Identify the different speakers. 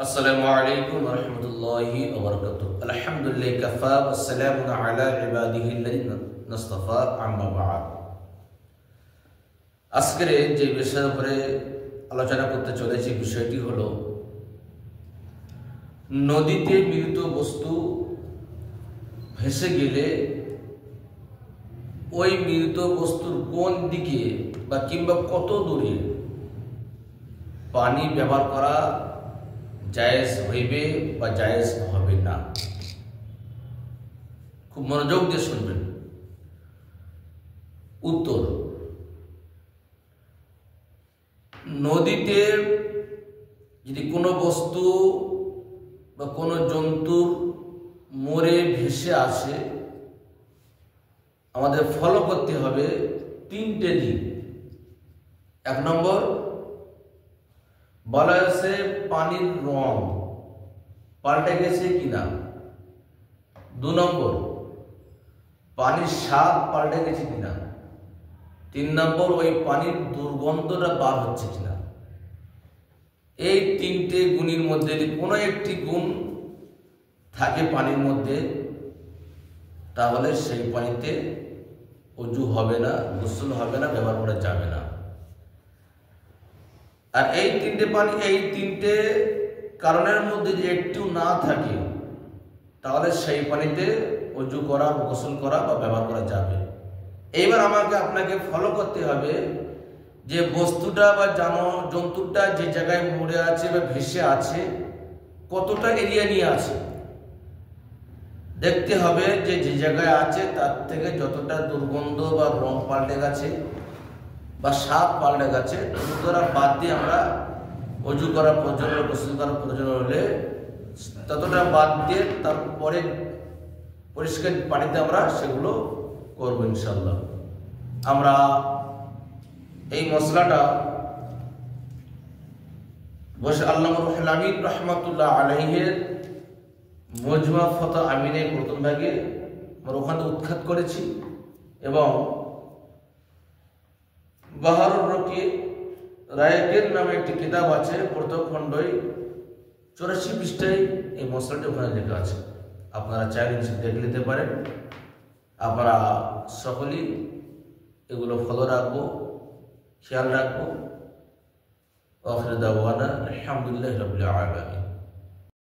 Speaker 1: আসসালামু আলাইকুম ওয়া রাহমাতুল্লাহি ওয়া বারাকাতুহু। আলহামদুলিল্লাহি কাফা ওয়া সালামুন আলা ইবাদিহিল্লাযিনা নাসতাফা, আম্মা বা'দ। আজকের যে বিষয়ের উপরে আলোচনা করতে চলেছি বিষয়টি হলো নদীতে মৃত বস্তু ভেসে গেলে ওই মৃত বস্তুর কোন দিকে বা কিংবা কত দূরে পানি ব্যবহার করা জায়েজ হইবে বা জায়েজ হবে না। খুব মনোযোগ দিয়ে শুনবেন। উত্তর: নদীতে যদি কোনো বস্তু বা কোনো জন্তুর মরে ভেসে আসে, আমাদের ফলো করতে হবে তিনটে দিক। এক নম্বর বলা হয়েছে পানির রং পাল্টে গেছে কিনা। দু নম্বর পানির স্বাদ পাল্টে গেছে কিনা। তিন নম্বর ওই পানির দুর্গন্ধটা বার হচ্ছে কিনা। এই তিনটে গুণের মধ্যে যদি কোনো একটি গুণ থাকে পানির মধ্যে, তাহলে সেই পানিতে ওযু হবে না, গোসল হবে না, ব্যবহার করা যাবে না। আর এই তিনটে কারণের মধ্যে যদি একটু না থাকে, তাহলে সেই পানিতে ওযু করা, গোসল করা বা ব্যবহার করা যাবে। এইবার আপনাকে ফলো করতে হবে যে বস্তুটা বা জন্তুটা যে জায়গায় মরে আছে বা ভেসে আছে কতটা এরিয়া নিয়ে আছে। দেখতে হবে যে যে জায়গায় আছে তার থেকে যতটা দুর্গন্ধ বা রং পাল্টে গেছে বা স্বাদ পাল্টে গেছে, ততটা বাদ দিয়ে আমরা ওযু করার প্রয়োজন, গোসল করার প্রয়োজন হলে ততটা বাদ দিয়ে তারপরে পরিষ্কার পানিতে আমরা সেগুলো করব ইনশাআল্লাহ। আমরা এই মশলাটা বসে আল্লামা রুহুল আমিন রাহমাতুল্লাহ আলাইহির মজমা ফতোয়া আমিনের প্রথম ভাগে আমরা ওখানে উৎখাত করেছি, এবং বাহারুর রকিব রায়কের নামে একটি কিতাব আছে, প্রথম খণ্ডই 84 পৃষ্ঠায় এই মশলাটি ওখানে লেখা আছে। আপনারা চাইলে দেখে নিতে পারেন। আমরা সকলেই এগুলো ফলো রাখবো, খেয়াল রাখবো। আখির দাওয়ানা আলহামদুলিল্লাহি রাব্বিল আলামিন।